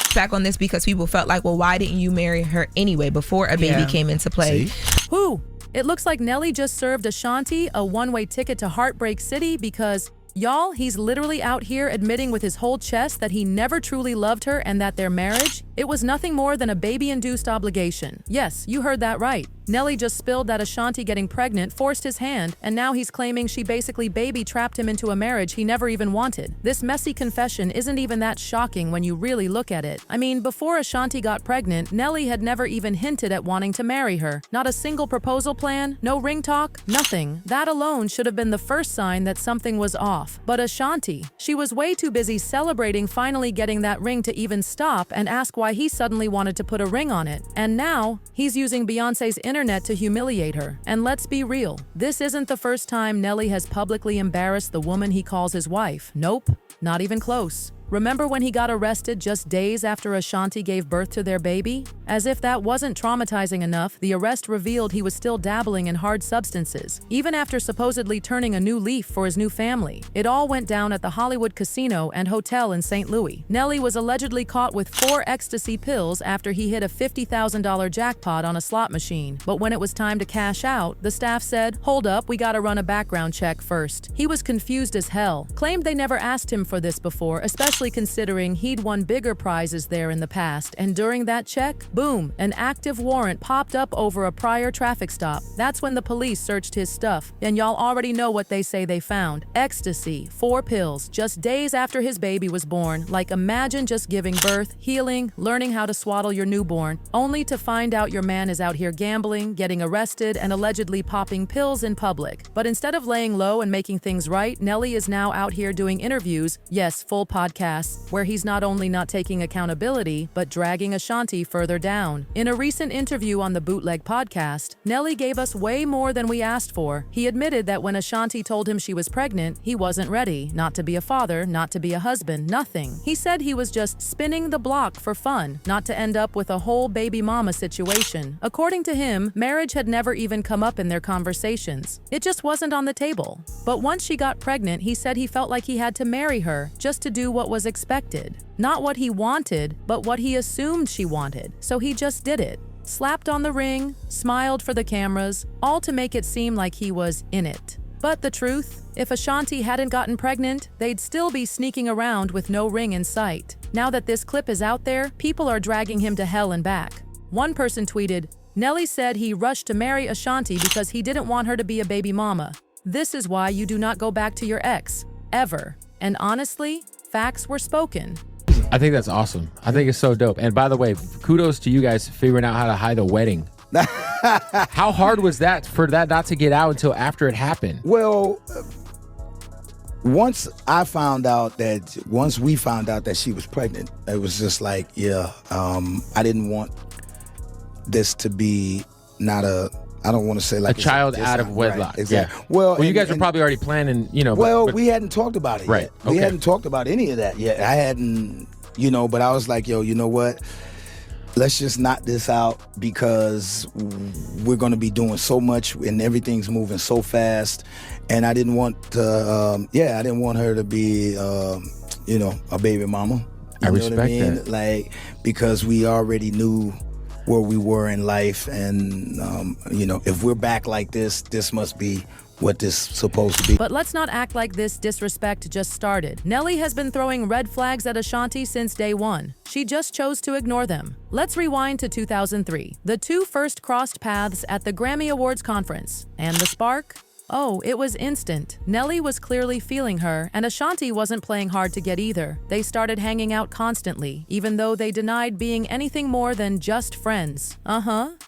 pushed back on this because people felt like, well, why didn't you marry her anyway before a baby came into play? Whew. It looks like Nelly just served Ashanti a one-way ticket to Heartbreak City because, y'all, he's literally out here admitting with his whole chest that he never truly loved her and that their marriage, it was nothing more than a baby-induced obligation. Yes, you heard that right. Nelly just spilled that Ashanti getting pregnant forced his hand, and now he's claiming she basically baby-trapped him into a marriage he never even wanted. This messy confession isn't even that shocking when you really look at it. I mean, before Ashanti got pregnant, Nelly had never even hinted at wanting to marry her. Not a single proposal plan, no ring talk, nothing. That alone should have been the first sign that something was off. But Ashanti, she was way too busy celebrating finally getting that ring to even stop and ask why he suddenly wanted to put a ring on it. And now, he's using Beyonce's internet to humiliate her. And let's be real, this isn't the first time Nelly has publicly embarrassed the woman he calls his wife. Nope, not even close. Remember when he got arrested just days after Ashanti gave birth to their baby? As if that wasn't traumatizing enough, the arrest revealed he was still dabbling in hard substances, even after supposedly turning a new leaf for his new family. It all went down at the Hollywood Casino and Hotel in St. Louis. Nelly was allegedly caught with 4 ecstasy pills after he hit a $50,000 jackpot on a slot machine. But when it was time to cash out, the staff said, "Hold up, we gotta run a background check first." He was confused as hell, claimed they never asked him for this before, especially considering he'd won bigger prizes there in the past, and during that check, boom, an active warrant popped up over a prior traffic stop. That's when the police searched his stuff, and y'all already know what they say they found. Ecstasy, 4 pills, just days after his baby was born. Like, imagine just giving birth, healing, learning how to swaddle your newborn, only to find out your man is out here gambling, getting arrested, and allegedly popping pills in public. But instead of laying low and making things right, Nelly is now out here doing interviews, yes, full podcasts, where he's not only not taking accountability, but dragging Ashanti further down. In a recent interview on the Bootleg podcast, Nelly gave us way more than we asked for. He admitted that when Ashanti told him she was pregnant, he wasn't ready, not to be a father, not to be a husband, nothing. He said he was just spinning the block for fun, not to end up with a whole baby mama situation. According to him, marriage had never even come up in their conversations. It just wasn't on the table. But once she got pregnant, he said he felt like he had to marry her just to do what was expected. Not what he wanted, but what he assumed she wanted. So he just did it. Slapped on the ring, smiled for the cameras, all to make it seem like he was in it. But the truth, if Ashanti hadn't gotten pregnant, they'd still be sneaking around with no ring in sight. Now that this clip is out there, people are dragging him to hell and back. One person tweeted, "Nelly said he rushed to marry Ashanti because he didn't want her to be a baby mama. This is why you do not go back to your ex. Ever." And honestly, facts were spoken. I think that's awesome. I think it's so dope. And by the way, kudos to you guys figuring out how to hide a wedding. How hard was that for that not to get out until after it happened? Well, once we found out that she was pregnant, it was just like, I didn't want this to be I don't want to say like a child out of wedlock. Right, exactly. Yeah. Well, you guys were probably already planning, Well, we hadn't talked about it right. yet. Okay. We hadn't talked about any of that yet. I hadn't, but I was like, yo, you know what? Let's just knock this out because we're going to be doing so much and everything's moving so fast. And I didn't want to, I didn't want her to be, a baby mama. I respect that. Like, because we already knew where we were in life, and if we're back like this must be what this is supposed to be. But let's not act like this disrespect just started. Nelly has been throwing red flags at Ashanti since day one. She just chose to ignore them. Let's rewind to 2003. The two first crossed paths at the Grammy Awards conference. And the spark? Oh, it was instant. Nelly was clearly feeling her, and Ashanti wasn't playing hard to get either. They started hanging out constantly, even though they denied being anything more than just friends.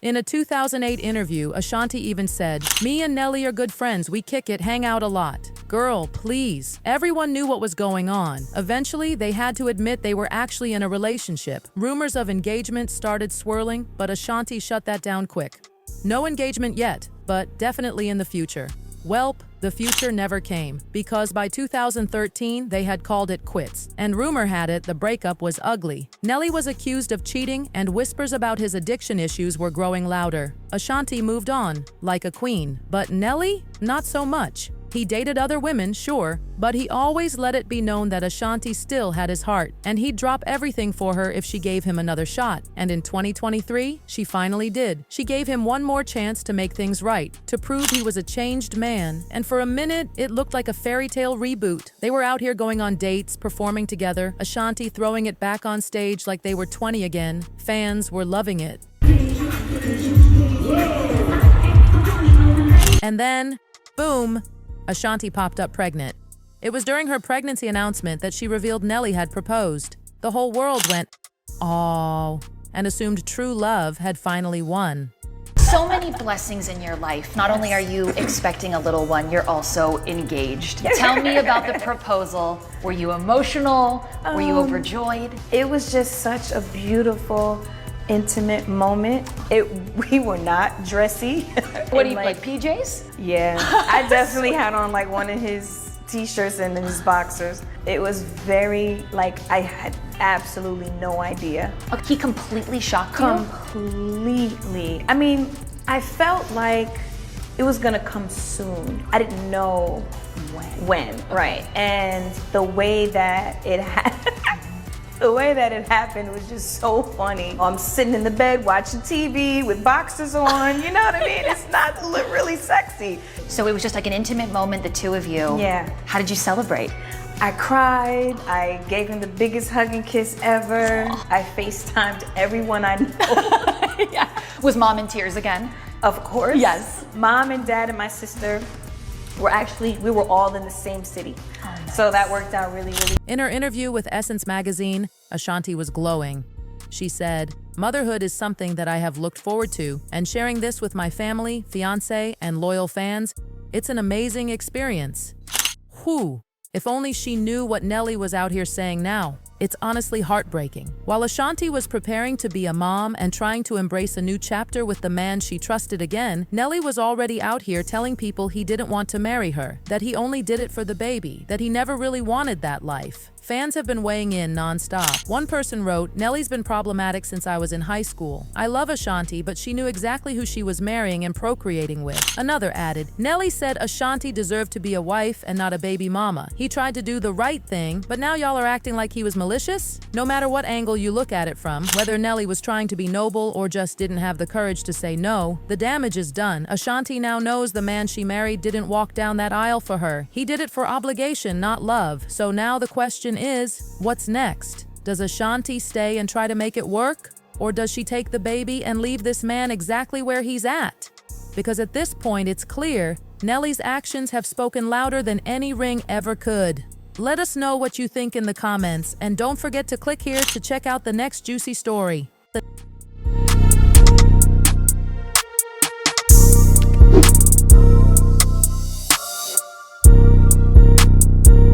In a 2008 interview, Ashanti even said, "Me and Nelly are good friends, we kick it, hang out a lot." Girl, please. Everyone knew what was going on. Eventually, they had to admit they were actually in a relationship. Rumors of engagement started swirling, but Ashanti shut that down quick. No engagement yet, but definitely in the future. Welp, the future never came, because by 2013, they had called it quits, and rumor had it the breakup was ugly. Nelly was accused of cheating, and whispers about his addiction issues were growing louder. Ashanti moved on, like a queen, but Nelly? Not so much. He dated other women, sure, but he always let it be known that Ashanti still had his heart, and he'd drop everything for her if she gave him another shot. And in 2023, she finally did. She gave him one more chance to make things right, to prove he was a changed man, and for a minute, it looked like a fairy tale reboot. They were out here going on dates, performing together, Ashanti throwing it back on stage like they were 20 again. Fans were loving it. And then, boom, Ashanti popped up pregnant. It was during her pregnancy announcement that she revealed Nelly had proposed. The whole world went, "Aww," and assumed true love had finally won. So many blessings in your life. Not only are you expecting a little one, you're also engaged. Tell me about the proposal. Were you emotional? Were you overjoyed? It was just such a beautiful, intimate moment. We were not dressy. What do you like PJs? Yeah, I definitely had on like one of his t-shirts and then his boxers. It was very, like, I had absolutely no idea. He completely shocked you? Completely. I mean, I felt like it was gonna come soon. I didn't know when, right? And the way that it happened was just so funny. I'm sitting in the bed watching TV with boxers on, you know what I mean? It's not really sexy. So it was just like an intimate moment, the two of you. Yeah. How did you celebrate? I cried, I gave him the biggest hug and kiss ever. I FaceTimed everyone I know. Yeah. Was mom in tears again? Of course. Yes. Mom and dad and my sister we were all in the same city. Oh, nice. So that worked out really. In her interview with Essence magazine, Ashanti was glowing. She said, "Motherhood is something that I have looked forward to, and sharing this with my family, fiance, and loyal fans, it's an amazing experience." Whew, if only she knew what Nelly was out here saying now. It's honestly heartbreaking. While Ashanti was preparing to be a mom and trying to embrace a new chapter with the man she trusted again, Nelly was already out here telling people he didn't want to marry her, that he only did it for the baby, that he never really wanted that life. Fans have been weighing in nonstop. One person wrote, "Nelly's been problematic since I was in high school. I love Ashanti, but she knew exactly who she was marrying and procreating with." Another added, "Nelly said Ashanti deserved to be a wife and not a baby mama. He tried to do the right thing, but now y'all are acting like he was malicious?" No matter what angle you look at it from, whether Nelly was trying to be noble or just didn't have the courage to say no, the damage is done. Ashanti now knows the man she married didn't walk down that aisle for her. He did it for obligation, not love. So now the question is, what's next? Does Ashanti stay and try to make it work? Or does she take the baby and leave this man exactly where he's at? Because at this point, it's clear Nelly's actions have spoken louder than any ring ever could. Let us know what you think in the comments, and don't forget to click here to check out the next juicy story.